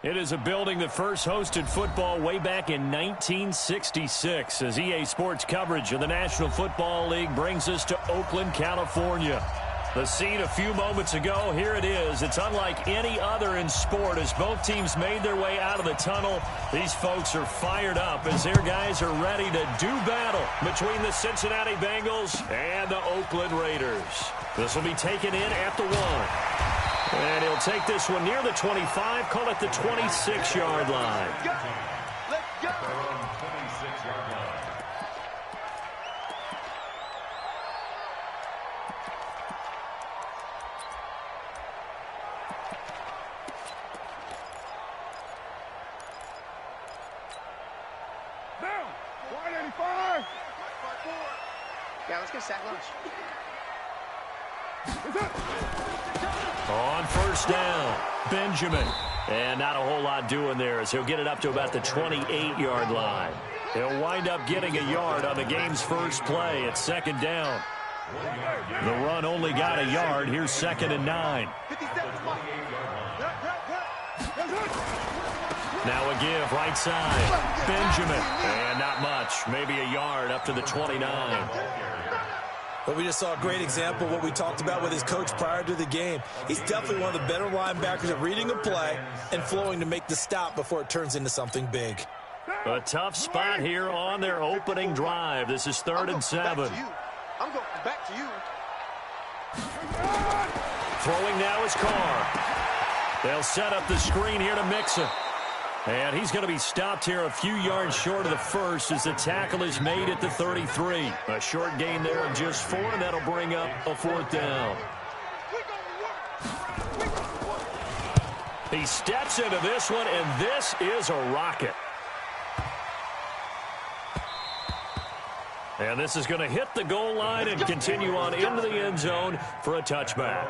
It is a building that first hosted football way back in 1966 as EA Sports coverage of the National Football League brings us to Oakland, California. The scene a few moments ago, here it is. It's unlike any other in sport as both teams made their way out of the tunnel. These folks are fired up as their guys are ready to do battle between the Cincinnati Bengals and the Oakland Raiders. This will be taken in at the 1. And he'll take this one near the 25, call it the 26-yard line. Let's go. 26-yard line. Down. 185. Yeah, let's get sack lunch. On first down, Benjamin. And not a whole lot doing there as he'll get it up to about the 28-yard line. He'll wind up getting a yard on the game's first play at second down. The run only got a yard. Here's 2nd and 9. Now a give right side. Benjamin. And not much. Maybe a yard up to the 29. But we just saw a great example of what we talked about with his coach prior to the game. He's definitely one of the better linebackers at reading a play and flowing to make the stop before it turns into something big. A tough spot here on their opening drive. This is 3rd and 7. I'm going back to you. Throwing now is Carr. They'll set up the screen here to Mixon. And he's going to be stopped here a few yards short of the first as the tackle is made at the 33. A short gain there of just 4, and that'll bring up a 4th down. He steps into this one, and this is a rocket. And this is going to hit the goal line and continue on into the end zone for a touchback.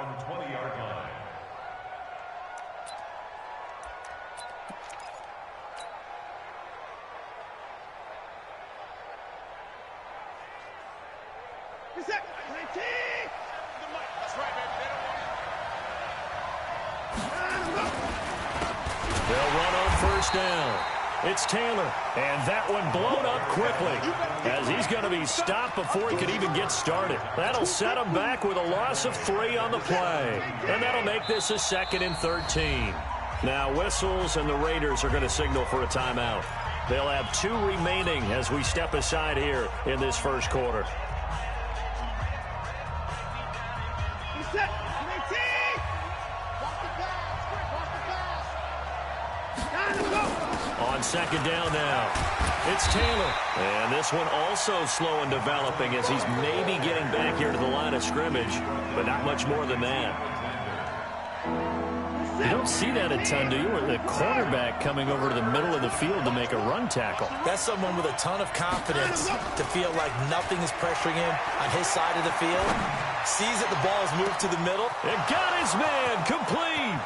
They'll run on first down. It's Taylor, and that one blown up quickly as he's going to be stopped before he can even get started. That'll set him back with a loss of 3 on the play, and that'll make this a 2nd and 13. Now whistles, and the Raiders are going to signal for a timeout. They'll have 2 remaining as we step aside here in this first quarter. On second down now, it's Taylor. And this one also slow and developing as he's maybe getting back here to the line of scrimmage, but not much more than that. You don't see that a ton, do you? Or the cornerback coming over to the middle of the field to make a run tackle. That's someone with a ton of confidence to feel like nothing is pressuring him on his side of the field. Sees that the ball is moved to the middle. And got his man complete.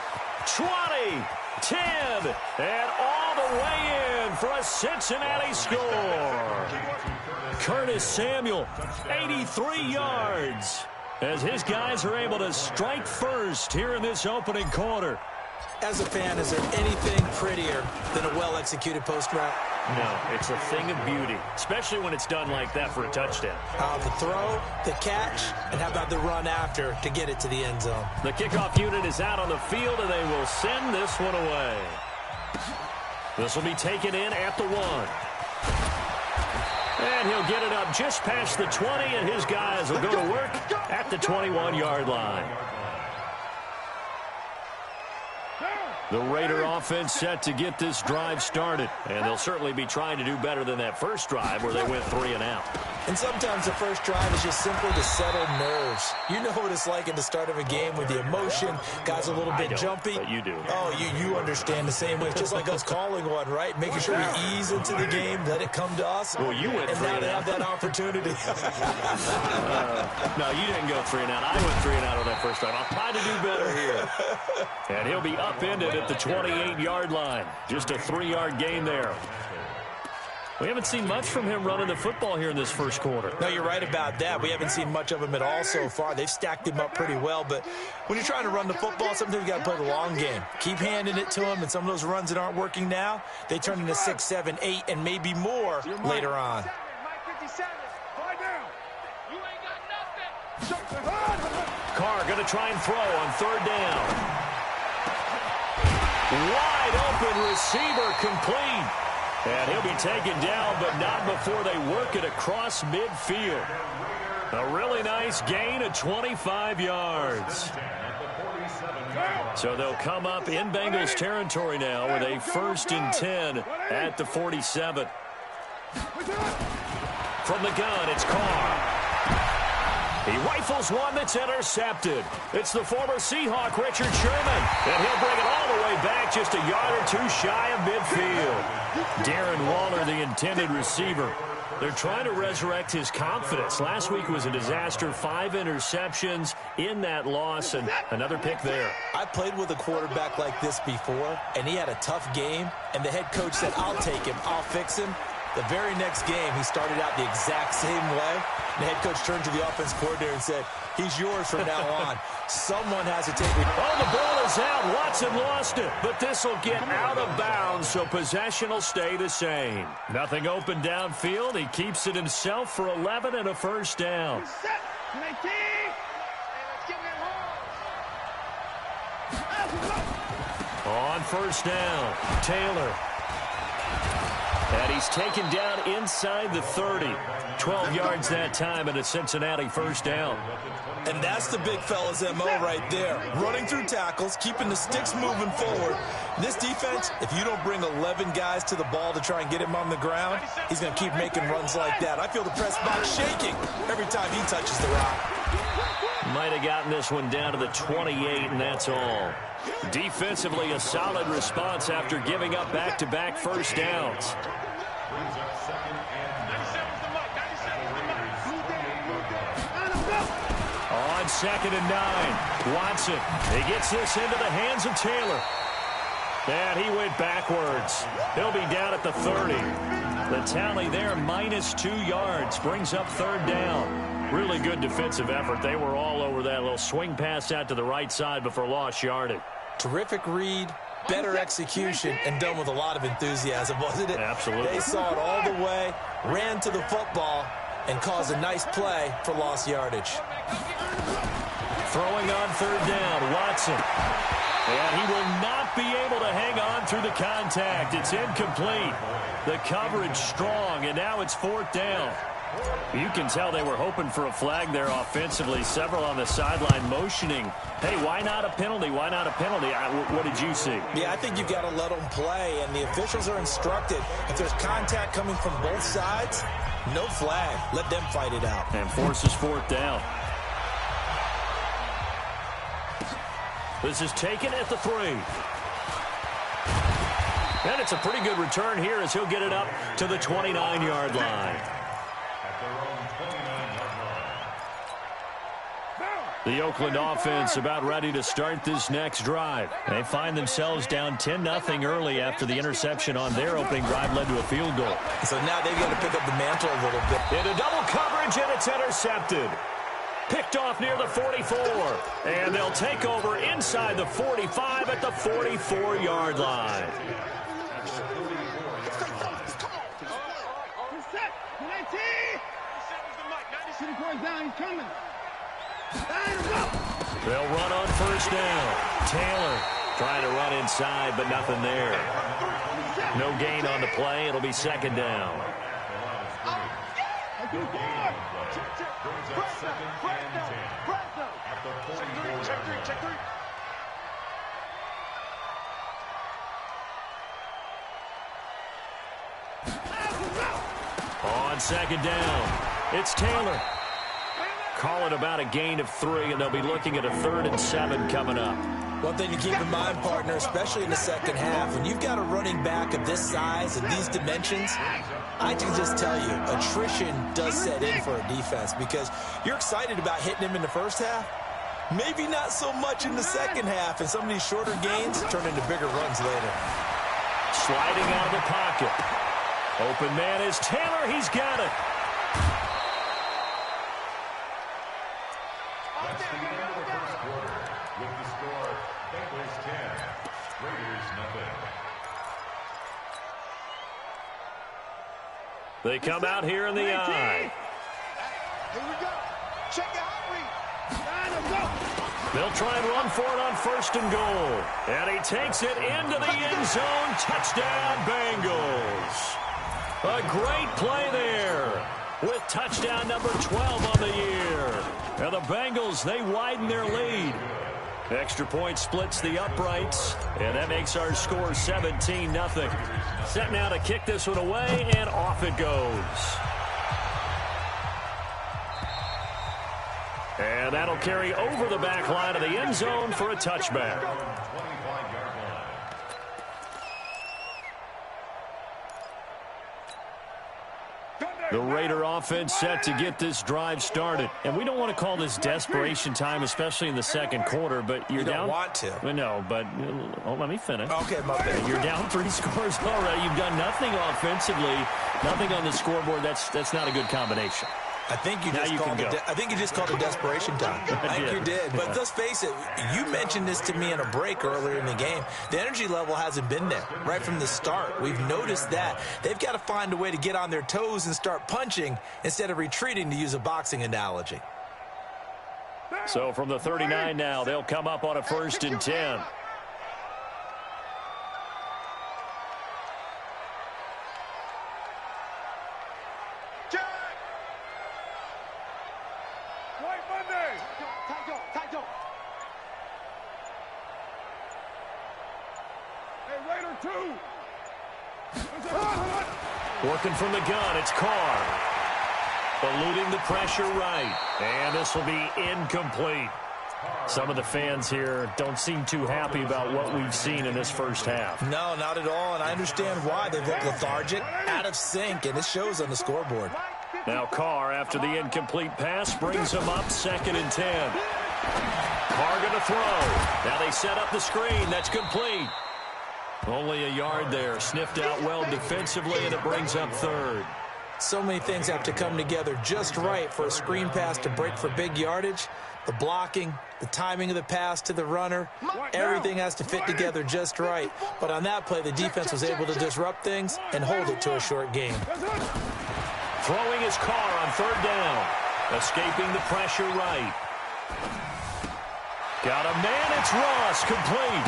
20, 10, and all the way in for a Cincinnati score. Curtis Samuel, 83 yards. As his guys are able to strike first here in this opening quarter. As a fan, is there anything prettier than a well-executed post route? No, it's a thing of beauty, especially when it's done like that for a touchdown. The throw, the catch, and how about the run after to get it to the end zone? The kickoff unit is out on the field, and they will send this one away. This will be taken in at the 1. And he'll get it up just past the 20, and his guys will go to work at the 21-yard line. The Raider offense set to get this drive started, and they'll certainly be trying to do better than that first drive where they went 3 and out. And sometimes the first drive is just simply to settle nerves. You know what it's like at the start of a game with the emotion, guys a little bit jumpy. But you do. Oh, you understand the same way. It's just like us calling one, right? Making sure we ease into the game, let it come to us. Well, you went 3 and out. And now they have that opportunity. No, you didn't go 3 and out. I went 3 and out on that first drive. I'll try to do better here. And he'll be upended at the 28-yard line. Just a 3-yard gain there. We haven't seen much from him running the football here in this first quarter. No, you're right about that. We haven't seen much of him at all so far. They've stacked him up pretty well, but when you're trying to run the football, sometimes you got to play the long game. Keep handing it to him, and some of those runs that aren't working now, they turn into 6, 7, 8, and maybe more later on. Carr going to try and throw on third down. Wide open receiver complete. And he'll be taken down, but not before they work it across midfield. A really nice gain of 25 yards. So they'll come up in Bengals territory now with a 1st and 10 at the 47. From the gun, it's Carr. He rifles one that's intercepted. It's the former Seahawk, Richard Sherman. And he'll bring it all the way back just a yard or two shy of midfield. Darren Waller, the intended receiver. They're trying to resurrect his confidence. Last week was a disaster. 5 interceptions in that loss, and another pick there. I played with a quarterback like this before, and he had a tough game, and the head coach said, I'll take him, I'll fix him. The very next game, he started out the exact same way. The head coach turned to the offense coordinator and said, he's yours from now on. Someone has to take it. Oh, the ball is out. Watson lost it. But this will get out of bounds, so possession will stay the same. Nothing open downfield. He keeps it himself for 11 and a first down. On first down, Taylor. And he's taken down inside the 30. 12 yards that time and a Cincinnati first down. And that's the big fella's MO right there. Running through tackles, keeping the sticks moving forward. This defense, if you don't bring 11 guys to the ball to try and get him on the ground, he's going to keep making runs like that. I feel the press box shaking every time he touches the rock. Might have gotten this one down to the 28, and that's all. Defensively, a solid response after giving up back-to-back first downs. On 2nd and 9, Watson. He gets this into the hands of Taylor. And he went backwards. He'll be down at the 30. The tally there, -2 yards, brings up 3rd down. Really good defensive effort. They were all over that little swing pass out to the right side before lost yardage. Terrific read, better execution, and done with a lot of enthusiasm, wasn't it? Absolutely. They saw it all the way, ran to the football, and caused a nice play for lost yardage. Throwing on 3rd down, Watson. And he will not be able to hang on through the contact. It's incomplete. The coverage strong, and now it's 4th down. You can tell they were hoping for a flag there offensively. Several on the sideline motioning. Hey, why not a penalty? Why not a penalty? What did you see? Yeah, I think you've got to let them play, and the officials are instructed. If there's contact coming from both sides, no flag. Let them fight it out. And forces 4th down. This is taken at the 3. And it's a pretty good return here as he'll get it up to the 29-yard line. The Oakland offense about ready to start this next drive. They find themselves down 10-0 early after the interception on their opening drive led to a field goal. So now they've got to pick up the mantle a little bit. Into double coverage, and it's intercepted. Picked off near the 44. And they'll take over inside the 45 at the 44-yard line. They'll run on 1st down. Taylor trying to run inside, but nothing there. No gain on the play. It'll be 2nd down. On 2nd down, it's Taylor. Call it about a gain of 3, and they'll be looking at a 3rd and 7 coming up. One thing to keep in mind, partner, especially in the second half, when you've got a running back of this size and these dimensions, I can just tell you, attrition does set in for a defense because you're excited about hitting him in the first half. Maybe not so much in the second half, and some of these shorter gains turn into bigger runs later. Sliding out of the pocket. Open man is Taylor. He's got it. That's the end of the first quarter. With the score, Bengals 10, Raiders nothing. They come out here in the eye. Here we go. Check the hot read. They'll try and run for it on 1st and goal. And he takes it into the end zone. Touchdown, Bengals. A great play there with touchdown number 12 on the year. And the Bengals, they widen their lead. Extra point splits the uprights, and that makes our score 17-0. Set now to kick this one away, and off it goes. And that'll carry over the back line of the end zone for a touchback. The Raider offense set to get this drive started. And we don't want to call this desperation time, especially in the second quarter, but you're down. You don't want to. No, but let me finish. Okay, my bad. You're down 3 scores already. You've done nothing offensively, nothing on the scoreboard. That's not a good combination. I think you just called it desperation time. I think you did. But let's face it, you mentioned this to me in a break earlier in the game. The energy level hasn't been there right from the start. We've noticed that. They've got to find a way to get on their toes and start punching instead of retreating, to use a boxing analogy. So from the 39 now, they'll come up on a 1st and 10. Working from the gun, it's Carr. Eluding the pressure right. And this will be incomplete. Some of the fans here don't seem too happy about what we've seen in this first half. No, not at all, and I understand why. They look lethargic, out of sync, and it shows on the scoreboard. Now Carr, after the incomplete pass, brings him up 2nd and 10. Carr going to throw. Now they set up the screen. That's complete. Only a yard there. Sniffed out well defensively, and it brings up 3rd. So many things have to come together just right for a screen pass to break for big yardage. The blocking, the timing of the pass to the runner, everything has to fit together just right. But on that play, the defense was able to disrupt things and hold it to a short game. Throwing his Carr on 3rd down. Escaping the pressure right. Got a man, it's Ross, complete.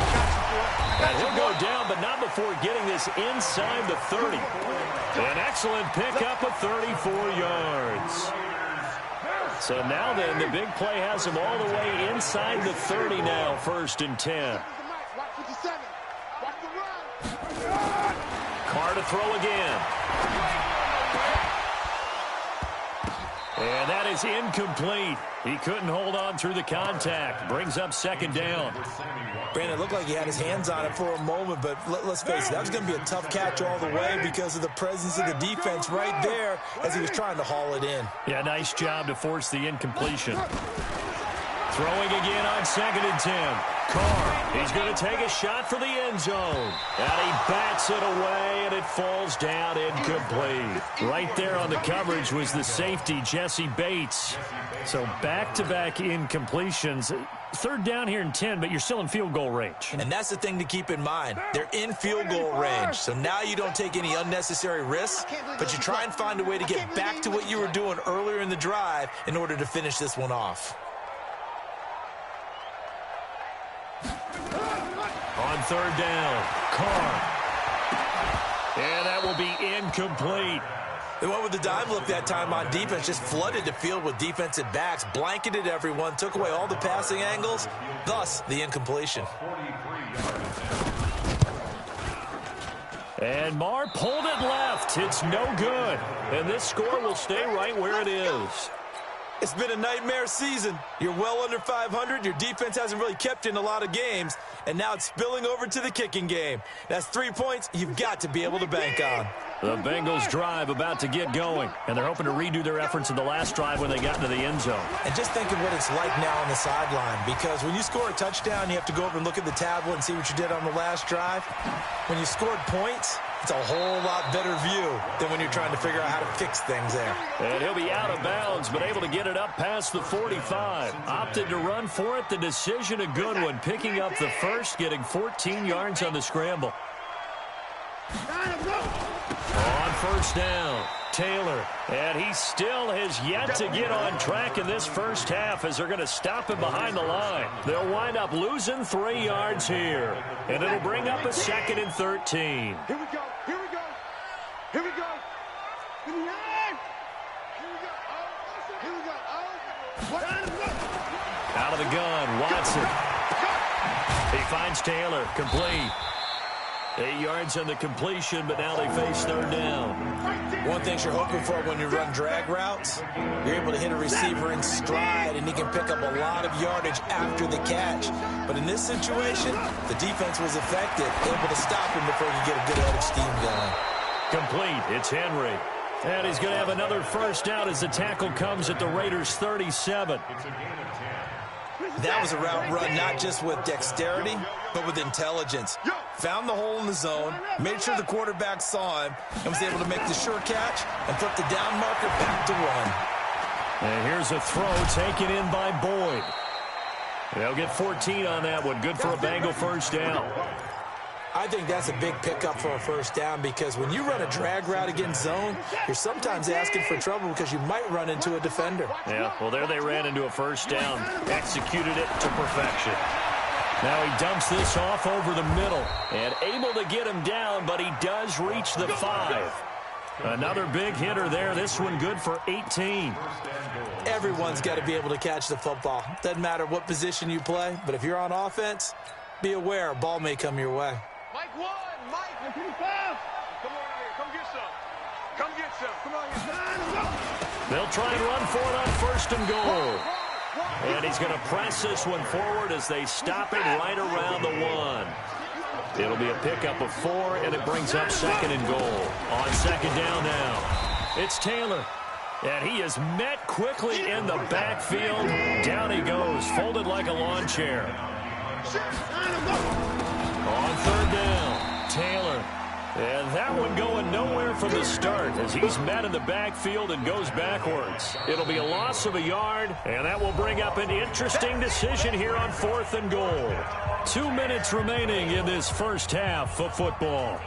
And he'll go down, but not before getting this inside the 30. An excellent pickup of 34 yards. So now then, the big play has him all the way inside the 30 now, 1st and 10. Carr to throw again. And that is incomplete. He couldn't hold on through the contact. Brings up 2nd down. Brandon, it looked like he had his hands on it for a moment, but let's face it, that was going to be a tough catch all the way because of the presence of the defense right there as he was trying to haul it in. Yeah, nice job to force the incompletion. Throwing again on 2nd and 10. Carr, he's going to take a shot for the end zone. And he bats it away, and it falls down incomplete. Right there on the coverage was the safety, Jesse Bates. So back-to-back incompletions. 3rd down here and 10, but you're still in field goal range. And that's the thing to keep in mind. They're in field goal range. So now you don't take any unnecessary risks, but you try and find a way to get back to what you were doing earlier in the drive in order to finish this one off. On 3rd down, Carr. And that will be incomplete. They went with the dime look that time on defense, just flooded the field with defensive backs, blanketed everyone, took away all the passing angles, thus the incompletion. And Marr pulled it left. It's no good. And this score will stay right where it is. It's been a nightmare season. You're well under 500. Your defense hasn't really kept you in a lot of games. And now it's spilling over to the kicking game. That's 3 points you've got to be able to bank on. The Bengals drive about to get going. And they're hoping to redo their efforts in the last drive when they got into the end zone. And just think of what it's like now on the sideline. Because when you score a touchdown, you have to go over and look at the tablet and see what you did on the last drive. When you scored points, It's a whole lot better view than when you're trying to figure out how to fix things there. And he'll be out of bounds, but able to get it up past the 45. Opted to run for it. The decision a good one. Picking up the first, getting 14 yards on the scramble. On first down, Taylor. And he still has yet to get on track in this first half as they're going to stop him behind the line. They'll wind up losing 3 yards here. And it'll bring up a 2nd and 13. Here we go. Here we go. Here we go. Here we go. Here we go. Out of the gun, Watson. He finds Taylor, complete. 8 yards on the completion, but now they face 3rd down. One thing you're hoping for when you run drag routes, you're able to hit a receiver in stride, and he can pick up a lot of yardage after the catch. But in this situation, the defense was effective, able to stop him before he could get a good head of steam going. Complete. It's Henry. And he's going to have another first down as the tackle comes at the Raiders' 37. That was a route run not just with dexterity, but with intelligence. Found the hole in the zone, made sure the quarterback saw him, and was able to make the sure catch and flip the down marker back to run. And here's a throw taken in by Boyd. They'll get 14 on that one. Good for a Bengal first down. I think that's a big pickup for a first down because when you run a drag route against zone, you're sometimes asking for trouble because you might run into a defender. Yeah, well, there they ran into a first down. Executed it to perfection. Now he dumps this off over the middle and able to get him down, but he does reach the 5. Another big hitter there. This one good for 18. Everyone's got to be able to catch the football. Doesn't matter what position you play, but if you're on offense, be aware a ball may come your way. Mike 1, Mike 25. Come on out here. Come get some. Come get some. Come on, you They'll try and run for it on 1st and goal. And he's going to press this one forward as they stop it right around the 1. It'll be a pickup of 4, and it brings up 2nd and goal. On 2nd down now, it's Taylor. And he is met quickly in the backfield. Down he goes, folded like a lawn chair. On 3rd down, Taylor. And that one going nowhere from the start as he's met in the backfield and goes backwards. It'll be a loss of a yard, and that will bring up an interesting decision here on 4th and goal. 2 minutes remaining in this first half of football.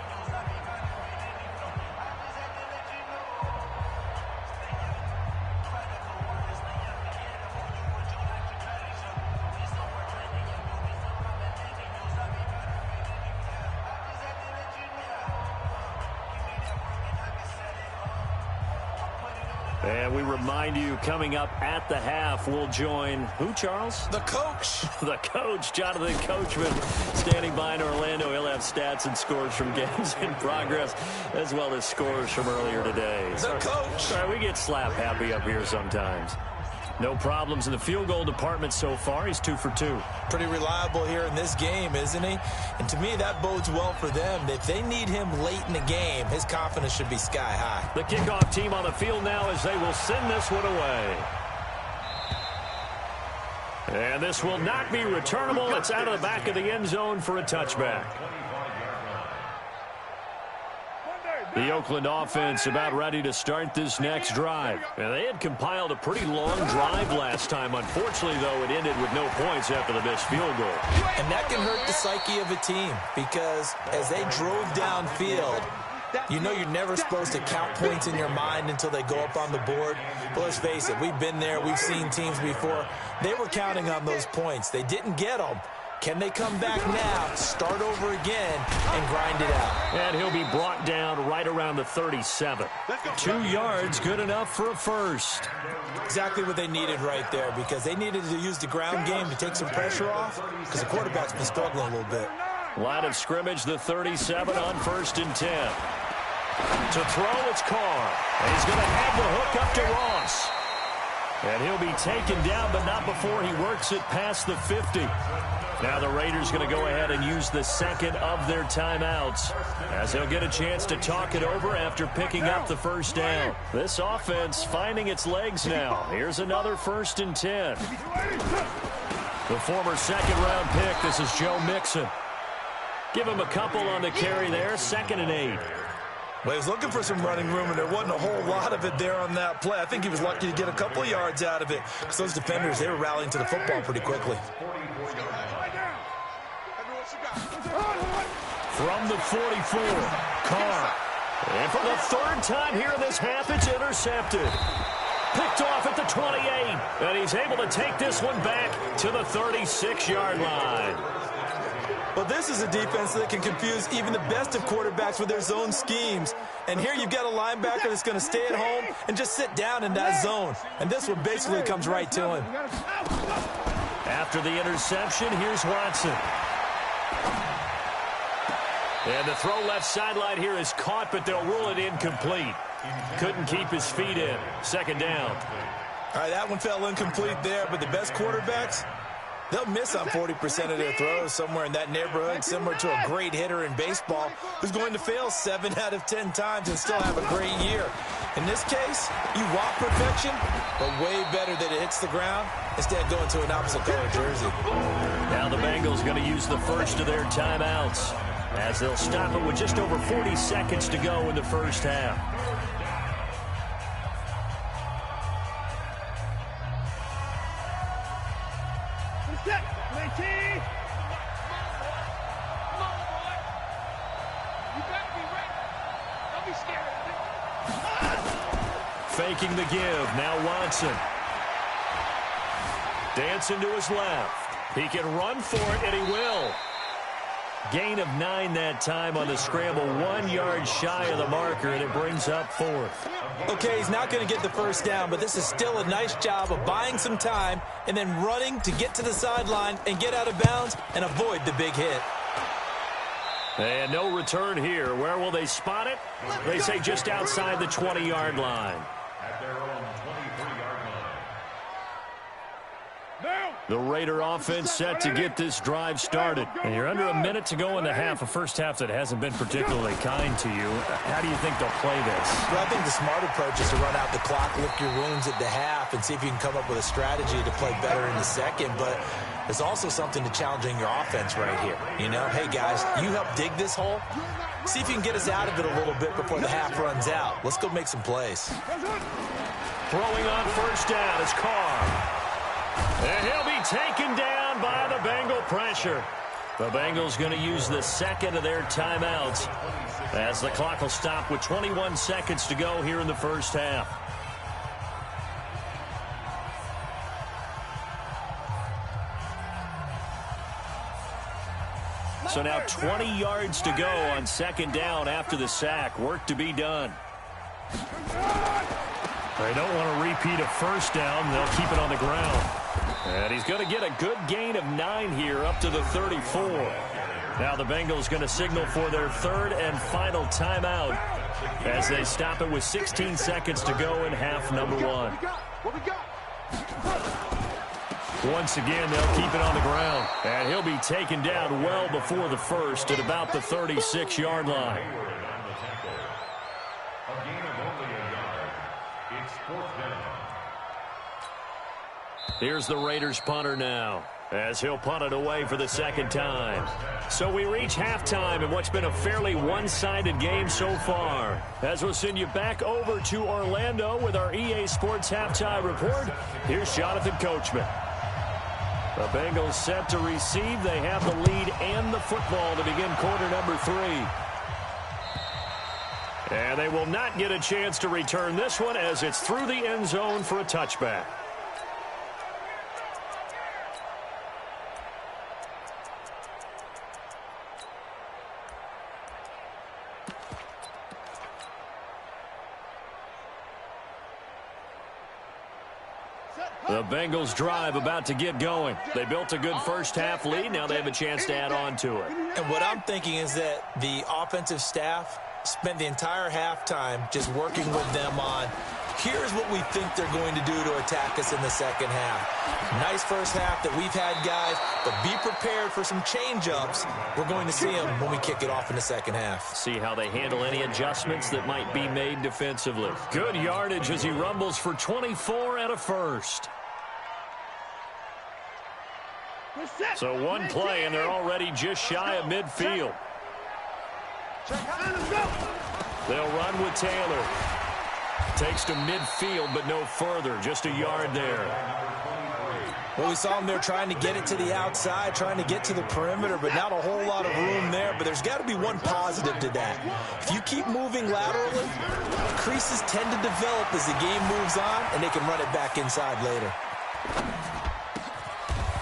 And we remind you, coming up at the half, we'll join who, Charles? The coach. The coach, Jonathan Coachman, standing by in Orlando. He'll have stats and scores from games in progress, as well as scores from earlier today. The coach. Sorry, we get slap happy up here sometimes. No problems in the field goal department so far. He's 2 for 2. Pretty reliable here in this game, isn't he? And to me, that bodes well for them. If they need him late in the game, his confidence should be sky high. The kickoff team on the field now as they will send this one away. And this will not be returnable. It's out of the back of the end zone for a touchback. The Oakland offense about ready to start this next drive. And they had compiled a pretty long drive last time. Unfortunately, though, it ended with no points after the missed field goal. And that can hurt the psyche of a team because as they drove downfield, you know you're never supposed to count points in your mind until they go up on the board. But let's face it, we've been there. We've seen teams before. They were counting on those points. They didn't get them. Can they come back now, start over again, and grind it out? And he'll be brought down right around the 37. 2 yards, good enough for a first. Exactly what they needed right there because they needed to use the ground game to take some pressure off because the quarterback's been struggling a little bit. Line of scrimmage, the 37 on 1st and 10. To throw, it's Carr. And he's going to have the hook up to Ross. And he'll be taken down, but not before he works it past the 50. Now the Raiders going to go ahead and use the second of their timeouts as they'll get a chance to talk it over after picking up the first down. This offense finding its legs now. Here's another 1st and 10. The former second-round pick, this is Joe Mixon. Give him a couple on the carry there, 2nd and 8. Well, he was looking for some running room, and there wasn't a whole lot of it there on that play. I think he was lucky to get a couple of yards out of it because those defenders, they were rallying to the football pretty quickly. From the 44, Carr. And for the third time here in this half, it's intercepted. Picked off at the 28, and he's able to take this one back to the 36-yard line. Well, this is a defense that can confuse even the best of quarterbacks with their zone schemes. And here you've got a linebacker that's going to stay at home and just sit down in that zone. And this one basically comes right to him. After the interception, here's Watson. And the throw left sideline here is caught, but they'll rule it incomplete. Couldn't keep his feet in. Second down. All right, that one fell incomplete there, but the best quarterbacks, they'll miss on 40% of their throws, somewhere in that neighborhood, similar to a great hitter in baseball who's going to fail 7 out of 10 times and still have a great year. In this case, you want perfection, but way better that it hits the ground instead of going to an opposite color jersey. Now the Bengals going to use the first of their timeouts as they'll stop it with just over 40 seconds to go in the first half. Faking the give. Now Watson. Dancing to his left. He can run for it, and he will. Gain of 9 that time on the scramble. 1 yard shy of the marker, and it brings up fourth. Okay, he's not going to get the first down, but this is still a nice job of buying some time and then running to get to the sideline and get out of bounds and avoid the big hit. And no return here. Where will they spot it? They say just outside the 20-yard line. At their own 23-yard line. The Raider offense set to get this drive started. And you're under a minute to go in the half, a first half that hasn't been particularly kind to you. How do you think they'll play this? Well, I think the smart approach is to run out the clock, lick your wounds at the half, and see if you can come up with a strategy to play better in the second. But there's also something to challenging your offense right here. You know, hey, guys, you help dig this hole. See if you can get us out of it a little bit before the half runs out. Let's go make some plays. Throwing on first down is Carr. And he'll be taken down by the Bengal pressure. The Bengals going to use the second of their timeouts as the clock will stop with 21 seconds to go here in the first half. So now 20 yards to go on second down after the sack. Work to be done. They don't want to repeat a first down. They'll keep it on the ground. And he's going to get a good gain of 9 here up to the 34. Now the Bengals going to signal for their third and final timeout as they stop it with 16 seconds to go in half number 1. Once again, they'll keep it on the ground. And he'll be taken down well before the first at about the 36-yard line. Here's the Raiders punter now as he'll punt it away for the second time. So we reach halftime in what's been a fairly one-sided game so far. As we'll send you back over to Orlando with our EA Sports Halftime Report, here's Jonathan Coachman. The Bengals set to receive. They have the lead and the football to begin quarter number 3. And they will not get a chance to return this one as it's through the end zone for a touchback. The Bengals drive about to get going. They built a good first half lead. Now they have a chance to add on to it. And what I'm thinking is that the offensive staff spent the entire halftime just working with them on, here's what we think they're going to do to attack us in the second half. Nice first half that we've had, guys, but be prepared for some change-ups. We're going to see them when we kick it off in the second half. See how they handle any adjustments that might be made defensively. Good yardage as he rumbles for 24 and a first. So one play, and they're already just shy of midfield. They'll run with Taylor. Takes to midfield, but no further. Just a yard there. Well, we saw him there trying to get it to the outside, trying to get to the perimeter, but not a whole lot of room there. But there's got to be one positive to that. If you keep moving laterally, creases tend to develop as the game moves on, and they can run it back inside later.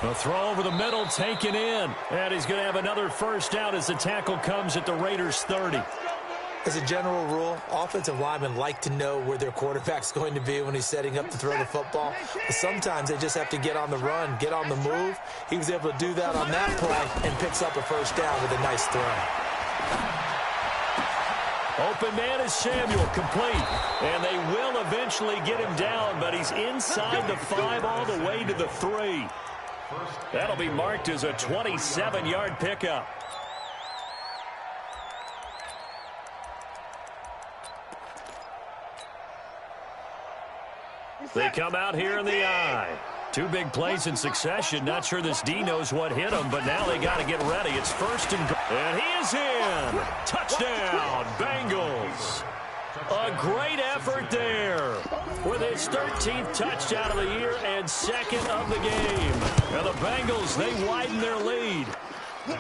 A throw over the middle, taken in. And he's going to have another first down as the tackle comes at the Raiders' 30. As a general rule, offensive linemen like to know where their quarterback's going to be when he's setting up to throw the football. But sometimes they just have to get on the run, get on the move. He was able to do that on that play and picks up a first down with a nice throw. Open man is Samuel, complete. And they will eventually get him down, but he's inside the 5 all the way to the 3. That'll be marked as a 27-yard pickup. They come out here in the I. 2 big plays in succession. Not sure this D knows what hit him, but now they got to get ready. It's first and goal. And he is in. Touchdown, Bengals. A great effort there with his 13th touchdown of the year and 2nd of the game. And the Bengals, they widen their lead.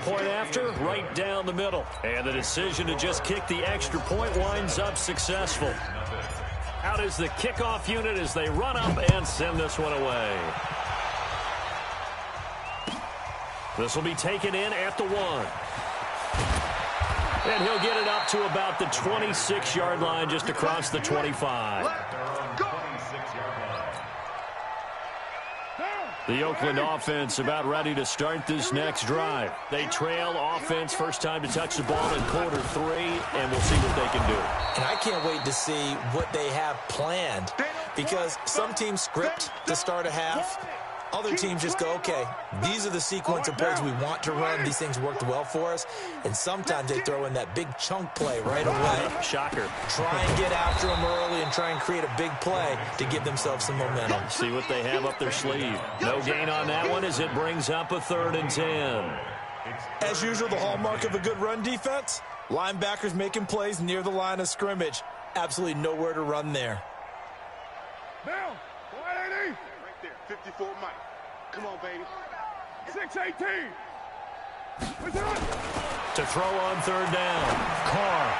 Point after, right down the middle. And the decision to just kick the extra point winds up successful. Out is the kickoff unit as they run up and send this one away. This will be taken in at the 1. And he'll get it up to about the 26-yard line just across the 25. The Oakland offense about ready to start this next drive. They trail offense, first time to touch the ball in quarter 3, and we'll see what they can do. And I can't wait to see what they have planned, because some teams script to start a half. Other teams just go, okay, these are the sequence of plays we want to run. These things worked well for us. And sometimes they throw in that big chunk play right away. Shocker. Try and get after them early and try and create a big play to give themselves some momentum. See what they have up their sleeve. No gain on that one as it brings up a 3rd and 10. As usual, the hallmark of a good run defense, linebackers making plays near the line of scrimmage. Absolutely nowhere to run there. Bill, 180. Right there, 54 Mike. Come on, baby. 618. What's it on? To throw on 3rd down. Carr.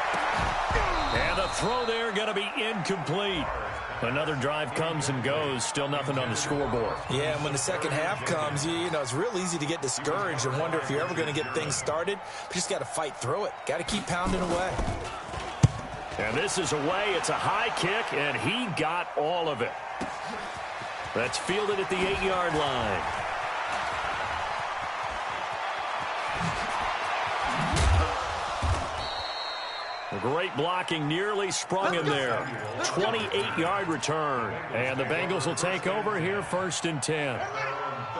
And the throw there going to be incomplete. Another drive comes and goes. Still nothing on the scoreboard. Yeah, and when the second half comes, you know, it's real easy to get discouraged and wonder if you're ever going to get things started. You just got to fight through it. Got to keep pounding away. And this is away. It's a high kick, and he got all of it. That's fielded at the 8-yard line. Great blocking, nearly sprung him there. 28-yard return. And the Bengals will take over here, 1st and 10.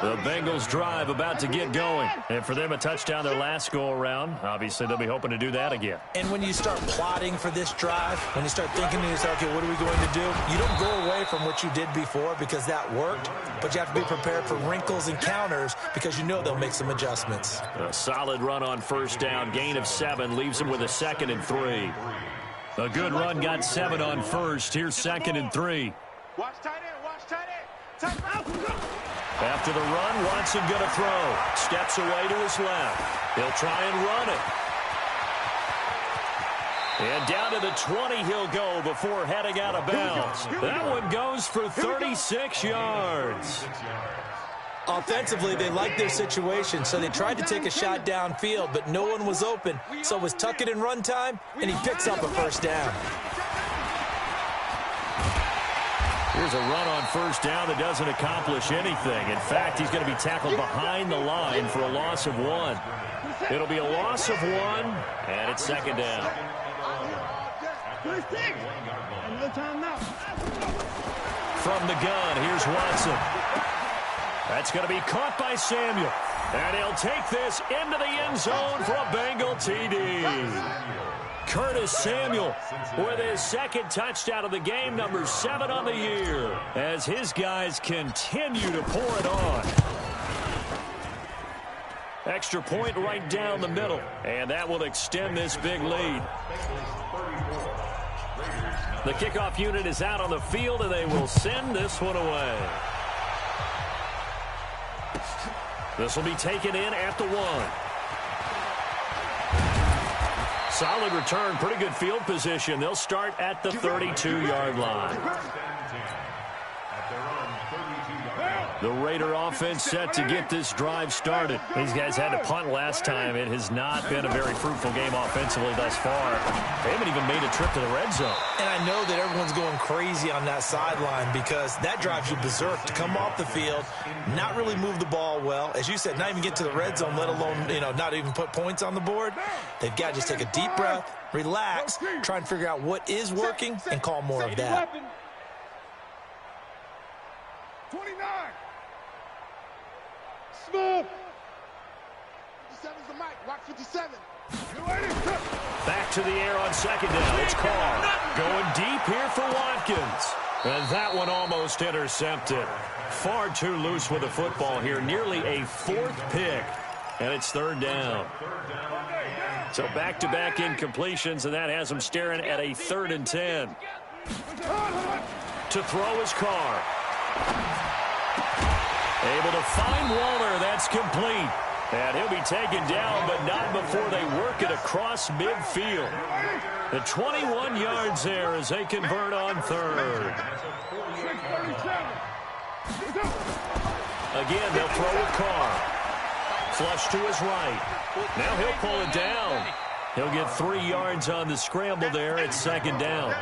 The Bengals drive about to get going. And for them, a touchdown their last go-around. Obviously, they'll be hoping to do that again. And when you start plotting for this drive, when you start thinking to yourself, okay, what are we going to do? You don't go away from what you did before because that worked, but you have to be prepared for wrinkles and counters because you know they'll make some adjustments. A solid run on 1st down. Gain of 7 leaves them with a 2nd and 3. A good run got 7 on 1st. Here's 2nd and 3. Watch tight end, watch tight end. Tight out. After the run, Watson going to throw. Steps away to his left. He'll try and run it. And down to the 20 he'll go before heading out of bounds. That one goes for 36 yards. Offensively, they liked their situation, so they tried to take a shot downfield, but no one was open. So it was tuck it in run time, and he picks up a 1st down. Here's a run on 1st down that doesn't accomplish anything. In fact, he's going to be tackled behind the line for a loss of 1. It'll be a loss of 1, and it's 2nd down. From the gun, here's Watson. That's going to be caught by Samuel. And he'll take this into the end zone for a Bengal TD. Curtis Samuel with his 2nd touchdown of the game, number 7 on the year, as his guys continue to pour it on. Extra point right down the middle, and that will extend this big lead. The kickoff unit is out on the field, and they will send this one away. This will be taken in at the 1. Solid return, pretty good field position. They'll start at the 32-yard line. The Raider offense set to get this drive started. These guys had to punt last time. It has not been a very fruitful game offensively thus far. They haven't even made a trip to the red zone. And I know that everyone's going crazy on that sideline because that drives you berserk to come off the field, not really move the ball well. As you said, not even get to the red zone, let alone, not even put points on the board. They've got to just take a deep breath, relax, try and figure out what is working, and call more of that. 29. Smooth. 57's the mic. Rock 57. Back to the air on second down. It's Carr going deep here for Watkins. And that one almost intercepted. Far too loose with the football here. Nearly a 4th pick. And it's 3rd down. So back-to-back incompletions, and that has him staring at a 3rd and 10. To throw is Carr. Able to find Waller. That's complete. And he'll be taken down, but not before they work it across midfield. The 21 yards there as they convert on 3rd. Again, they'll throw with Carr. Flush to his right. Now he'll pull it down. He'll get 3 yards on the scramble there at 2nd down.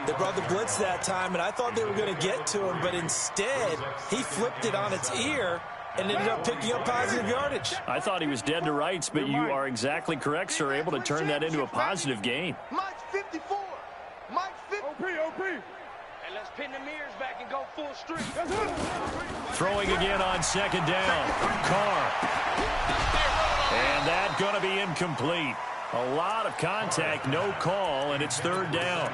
They brought the blitz that time, and I thought they were going to get to him, but instead, he flipped it on its ear and ended up picking up positive yardage. I thought he was dead to rights, but you are exactly correct, sir. Able to turn that into a positive gain. Mike's 54. Mike's 50. OP. And let's pin the mirrors back and go full street. Throwing again on 2nd down. Carr. And that going to be incomplete. A lot of contact, no call, and it's 3rd down.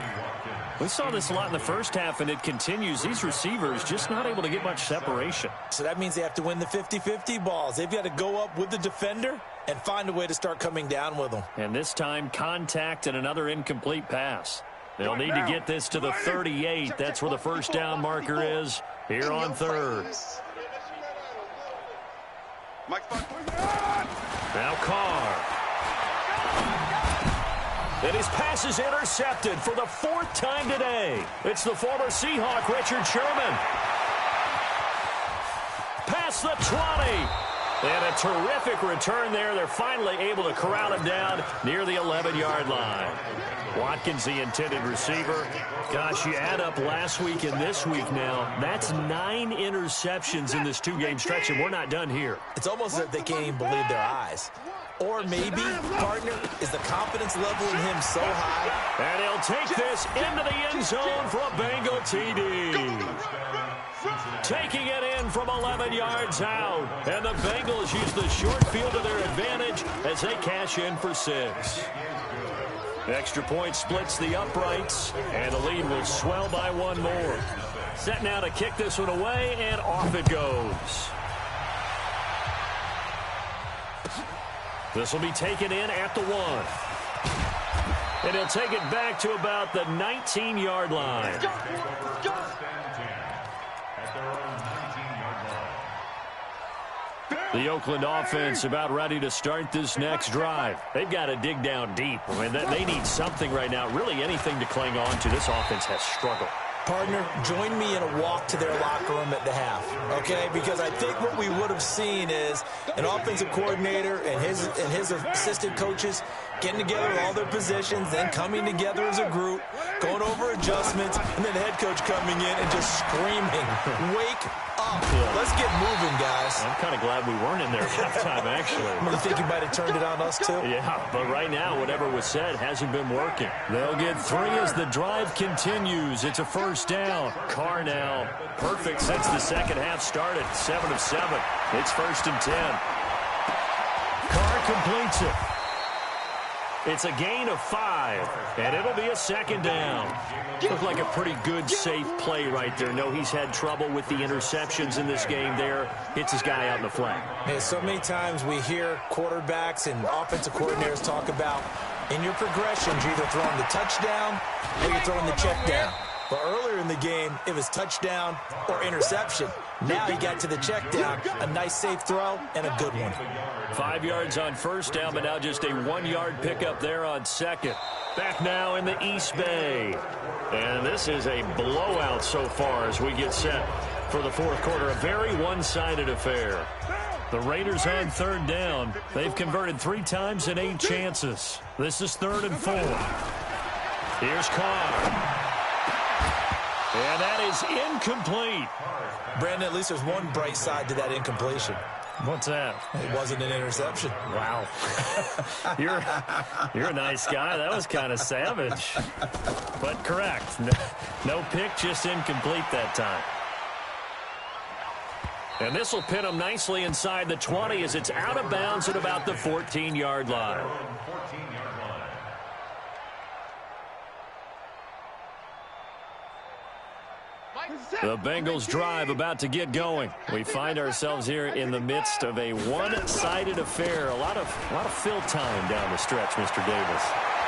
We saw this a lot in the first half, and it continues. These receivers just not able to get much separation. So that means they have to win the 50-50 balls. They've got to go up with the defender and find a way to start coming down with them. And this time, contact and another incomplete pass. They'll need to get this to the 38. That's where the 1st down marker is here on 3rd. Now Carr. And his pass is intercepted for the 4th time today. It's the former Seahawk, Richard Sherman. Past the 20. And a terrific return there. They're finally able to corral him down near the 11-yard line. Watkins, the intended receiver. Gosh, you add up last week and this week now. That's 9 interceptions in this 2-game stretch, and we're not done here. It's almost as if they can't even believe their eyes. Or maybe, partner, is the confidence level in him so high. And he'll take this into the end zone for a Bengal TD. Taking it in from 11 yards out. And the Bengals use the short field to their advantage as they cash in for 6. Extra point splits the uprights, and the lead will swell by 1 more. Set now to kick this one away, and off it goes. This will be taken in at the 1. And he'll take it back to about the 19-yard line. The Oakland offense about ready to start this next drive. They've got to dig down deep. I mean, they need something right now, really anything to cling on to. This offense has struggled. Partner, join me in a walk to their locker room at the half, okay? Because I think what we would have seen is an offensive coordinator and his assistant coaches getting together all their positions, then coming together as a group, going over adjustments, and then the head coach coming in and just screaming, wake up. Yeah. Let's get moving, guys. I'm kind of glad we weren't in there at halftime, actually. You think you might have turned it on us, too? Yeah, but right now, whatever was said hasn't been working. They'll get 3 as the drive continues. It's a 1st down. Carr now perfect since the second half started. 7 of 7. It's 1st and 10. Carr completes it. It's a gain of 5, and it'll be a 2nd down. Looked like a pretty good, safe play right there. No, he's had trouble with the interceptions in this game there. Hits his guy out in the flat. Man, so many times we hear quarterbacks and offensive coordinators talk about, In your progressions, you're either throwing the touchdown or you're throwing the check down. But earlier in the game, it was touchdown or interception. Now he got to the check down, a nice safe throw, and a good one. 5 yards on first down, but now just a 1-yard pickup there on second. Back now in the East Bay. And this is a blowout so far as we get set for the fourth quarter. A very one-sided affair. The Raiders on third down. They've converted 3 times in 8 chances. This is 3rd and 4. Here's Carr. And that is incomplete. Brandon, at least there's one bright side to that incompletion. What's that? It wasn't an interception. Wow. You're a nice guy. That was kind of savage. But correct. No pick, just incomplete that time. And this will pin them nicely inside the 20 as it's out of bounds at about the 14-yard line. The Bengals drive about to get going. We find ourselves here in the midst of a one-sided affair. A lot of fill time down the stretch, Mr. Davis.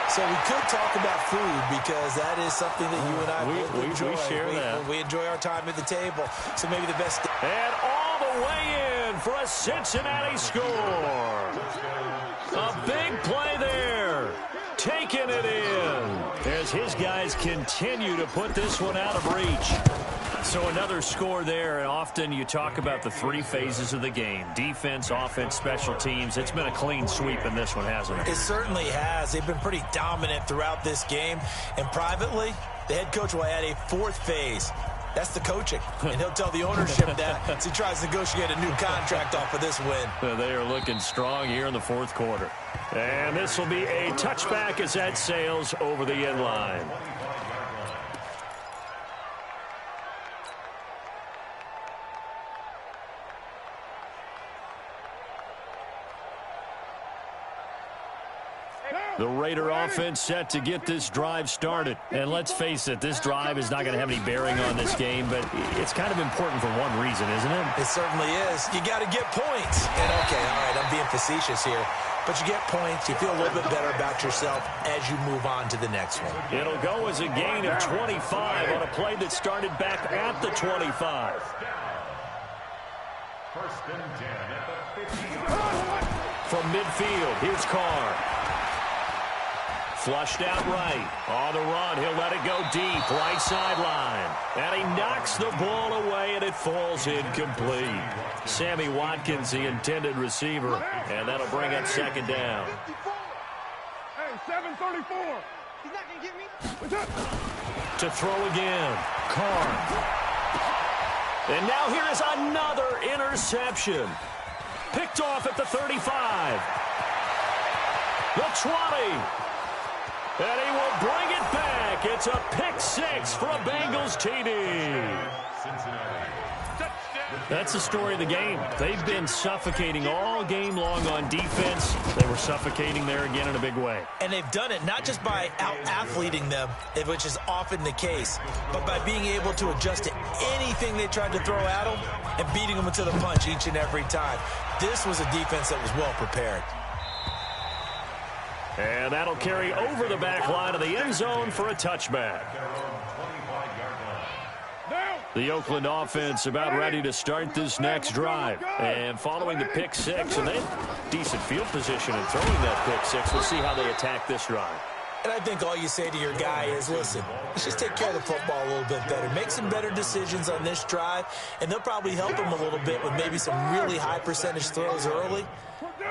So we could talk about food because that is something that you and I both enjoy. We share that. We enjoy our time at the table. So maybe the best. And all the way in for a Cincinnati score. A big play there. Taking it in as his guys continue to put this one out of reach. So another score there, and often you talk about the 3 phases of the game. Defense, offense, special teams. It's been a clean sweep in this one, hasn't it? It certainly has. They've been pretty dominant throughout this game. And privately, the head coach will add a 4th phase. That's the coaching. And he'll tell the ownership that as he tries to negotiate a new contract off of this win. They are looking strong here in the fourth quarter. And this will be a touchback as that sails over the end line. The Raider offense set to get this drive started. And let's face it, this drive is not going to have any bearing on this game, but it's kind of important for one reason, isn't it? It certainly is. You got to get points. And okay, all right, I'm being facetious here. But you get points, you feel a little bit better about yourself as you move on to the next one. It'll go as a gain of 25 on a play that started back at the 25. First and 10 at the 50-yard. From midfield, here's Carr. Flushed out right. On the run, he'll let it go deep, right sideline. And he knocks the ball away, and it falls incomplete. Sammy Watkins, the intended receiver, and that'll bring up second down. Hey, 734. He's not going to get me. To throw again, Carr. And now here is another interception. Picked off at the 35. The 20. And he will bring it back. It's a pick 6 for a Bengals TD. That's the story of the game. They've been suffocating all game long on defense. They were suffocating there again in a big way. And they've done it not just by out-athleting them, which is often the case, but by being able to adjust to anything they tried to throw at them and beating them to the punch each and every time. This was a defense that was well prepared. And that'll carry over the back line of the end zone for a touchback. The Oakland offense about ready to start this next drive. And following the pick 6, and they had decent field position in throwing that pick 6. We'll see how they attack this drive. And I think all you say to your guy is, listen, let's just take care of the football a little bit better. Make some better decisions on this drive, and they'll probably help him a little bit with maybe some really high percentage throws early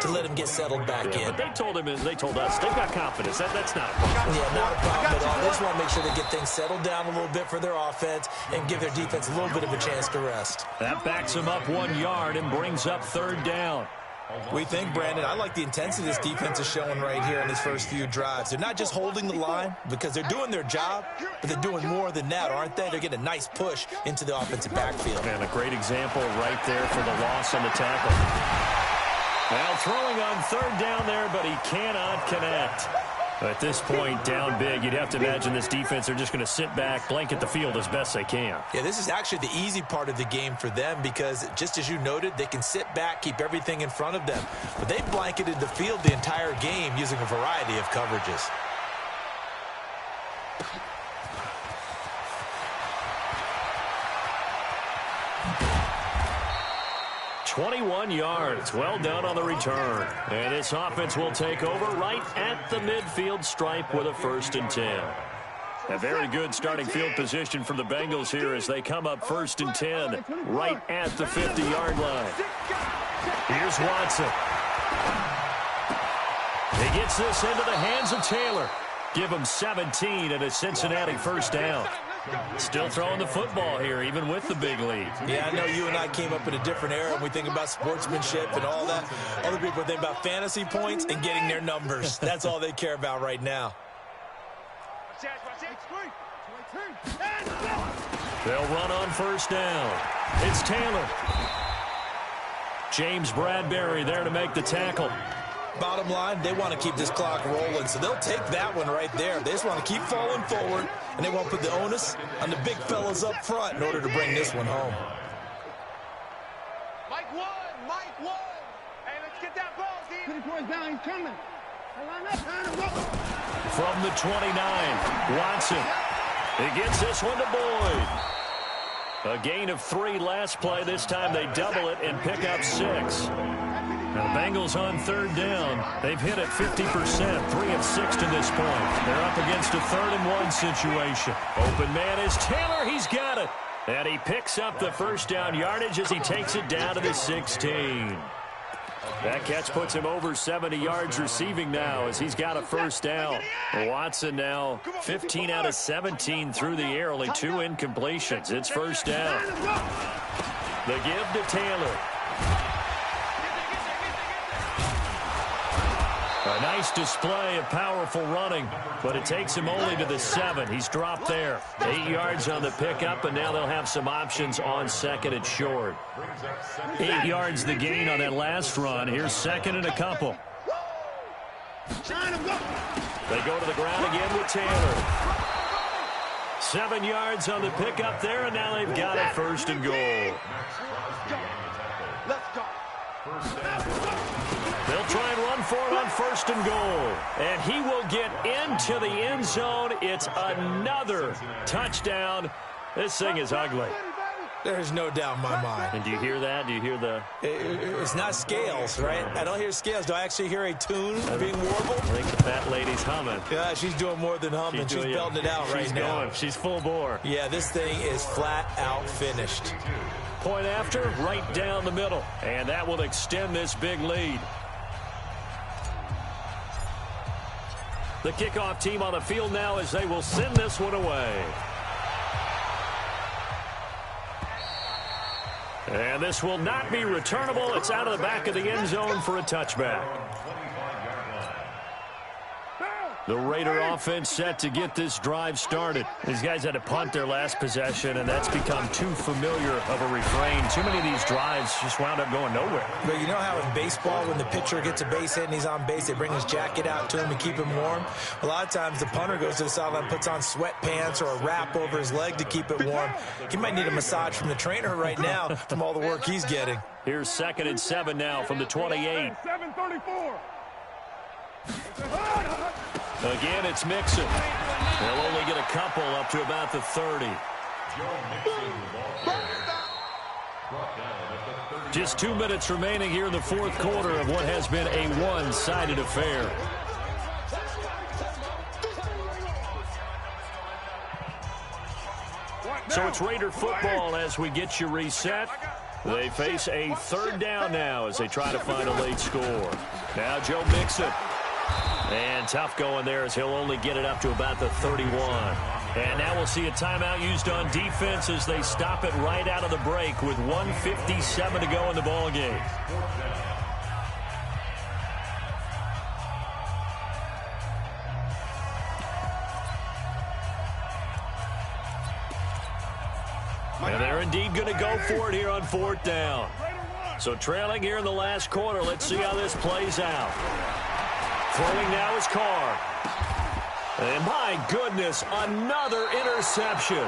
to let him get settled back in. But they told us, they've got confidence. That's not a problem. Yeah, not a problem at all. They just want to make sure they get things settled down a little bit for their offense and give their defense a little bit of a chance to rest. That backs them up 1 yard and brings up third down. We think, Brandon, I like the intensity this defense is showing right here in these first few drives. They're not just holding the line because they're doing their job, but they're doing more than that, aren't they? They're getting a nice push into the offensive backfield. And a great example right there for the loss on the tackle. Now throwing on third down there, but he cannot connect. At this point, down big, you'd have to imagine this defense are just going to sit back, blanket the field as best they can. Yeah, this is actually the easy part of the game for them because, just as you noted, they can sit back, keep everything in front of them. But they blanketed the field the entire game using a variety of coverages. 21 yards. Well done on the return. And this offense will take over right at the midfield stripe with a 1st and 10. A very good starting field position for the Bengals here as they come up 1st and 10 right at the 50-yard line. Here's Watson. He gets this into the hands of Taylor. Give him 17 and a Cincinnati 1st down. Still throwing the football here, even with the big lead. Yeah, I know you and I came up in a different era, and we think about sportsmanship and all that. Other people think about fantasy points and getting their numbers. That's all they care about right now. They'll run on 1st down. It's Taylor. James Bradbury there to make the tackle. Bottom line, they want to keep this clock rolling, so they'll take that one right there. They just want to keep falling forward, and they won't put the onus on the big fellas up front in order to bring this one home. Mike one. Hey, let's get that ball, D. Put it towards down, he's coming. From the 29, Watson. He gets this one to Boyd. A gain of 3 last play. This time they double it and pick up 6. Now the Bengals on 3rd down. They've hit it 50%, 3 of 6 to this point. They're up against a 3rd and 1 situation. Open man is Taylor. He's got it. And he picks up the 1st down yardage as he takes it down to the 16. That catch puts him over 70 yards receiving now as he's got a 1st down. Watson now 15 out of 17 through the air, only 2 incompletions. It's 1st down. The give to Taylor. A nice display of powerful running, but it takes him only to the 7. He's dropped there. 8 yards on the pickup, and now they'll have some options on 2nd and short. 8 yards the gain on that last run. Here's 2nd and a couple. They go to the ground again with Taylor. 7 yards on the pickup there, and now they've got it 1st and goal. Let's go. They'll try and run for it on 1st and goal. And he will get into the end zone. It's another touchdown. This thing is ugly. There's no doubt in my mind. And do you hear that? Do you hear the... It's not scales, right? I don't hear scales. Do I actually hear a tune being warbled? I think the fat lady's humming. Yeah, she's doing more than humming. She's belting it out right now. Going. She's full bore. Yeah, this thing is flat out finished. Point after, right down the middle. And that will extend this big lead. The kickoff team on the field now as they will send this one away. And this will not be returnable. It's out of the back of the end zone for a touchback. The Raider offense set to get this drive started. These guys had to punt their last possession, and that's become too familiar of a refrain. Too many of these drives just wound up going nowhere. But you know how in baseball, when the pitcher gets a base hit and he's on base, they bring his jacket out to him to keep him warm? A lot of times the punter goes to the sideline, puts on sweatpants or a wrap over his leg to keep it warm. He might need a massage from the trainer right now from all the work he's getting. Here's 2nd and 7 now from the 28. 7:34. Again, it's Mixon. They'll only get a couple up to about the 30. Just 2 minutes remaining here in the 4th quarter of what has been a one-sided affair. So it's Raider football as we get you reset. They face a 3rd down now as they try to find a late score. Now Joe Mixon. And tough going there as he'll only get it up to about the 31. And now we'll see a timeout used on defense as they stop it right out of the break with 1:57 to go in the ballgame. And they're indeed going to go for it here on 4th down. So trailing here in the last quarter, let's see how this plays out. Throwing now is Carr. And my goodness, another interception.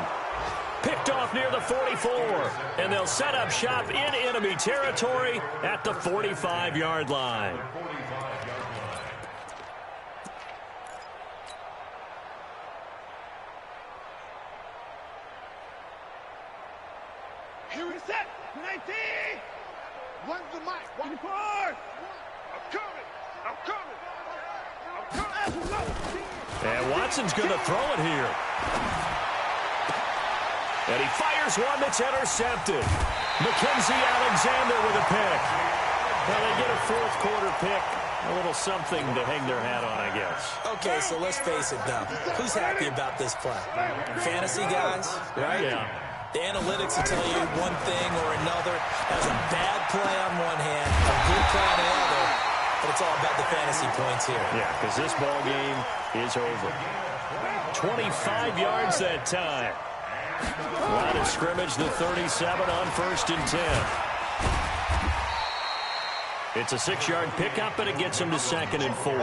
Picked off near the 44. And they'll set up shop in enemy territory at the 45-yard line. Here we set. 19. Run the mic. 24. I'm coming. I'm coming. I'm coming. And Watson's going to throw it here. And he fires one that's intercepted. Mackenzie Alexander with a pick. Well, they get a fourth quarter pick. A little something to hang their hat on, I guess. Okay, so let's face it now. Who's happy about this play? Fantasy guys, right? Yeah. The analytics will tell you one thing or another. As a bad play on one hand, a good play on the other, but it's all about the fantasy points here. Yeah, because this ball game is over. 25 yards that time. Line of scrimmage, the 37 on 1st and 10. It's a 6-yard pickup, and it gets him to 2nd and 4.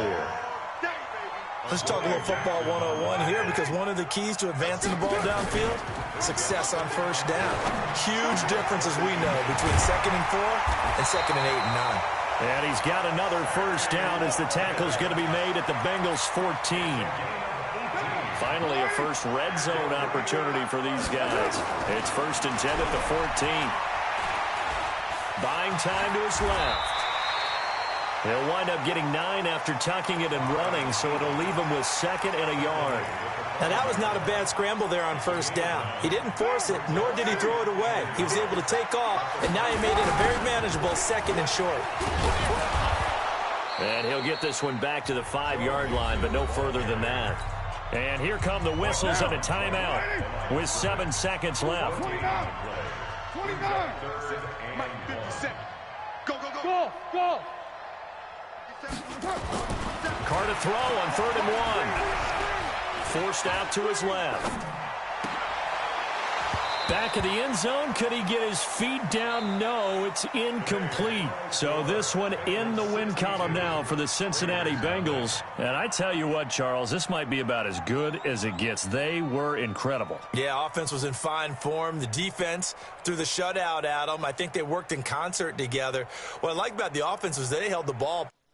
Let's talk a little football 101 here, because one of the keys to advancing the ball downfield, success on 1st down. Huge difference, as we know, between 2nd and 4 and 2nd and 8 and 9. And he's got another 1st down as the tackle's going to be made at the Bengals 14. Finally, a first red zone opportunity for these guys. It's 1st and 10 at the 14. Buying time to his left. He'll wind up getting 9 after tucking it and running, so it'll leave him with 2nd and a yard. Now, that was not a bad scramble there on 1st down. He didn't force it, nor did he throw it away. He was able to take off, and now he made it a very manageable 2nd and short. And he'll get this one back to the 5-yard line, but no further than that. And here come the whistles and a timeout with 7 seconds left. 29. 29. Mike, 57. Go, go, go. Go. Go. Carr to throw on 3rd and 1. Forced out to his left. Back of the end zone. Could he get his feet down? No, it's incomplete. So this one in the win column now for the Cincinnati Bengals. And I tell you what, Charles, this might be about as good as it gets. They were incredible. Yeah, offense was in fine form. The defense threw the shutout at them. I think they worked in concert together. What I like about the offense was they held the ball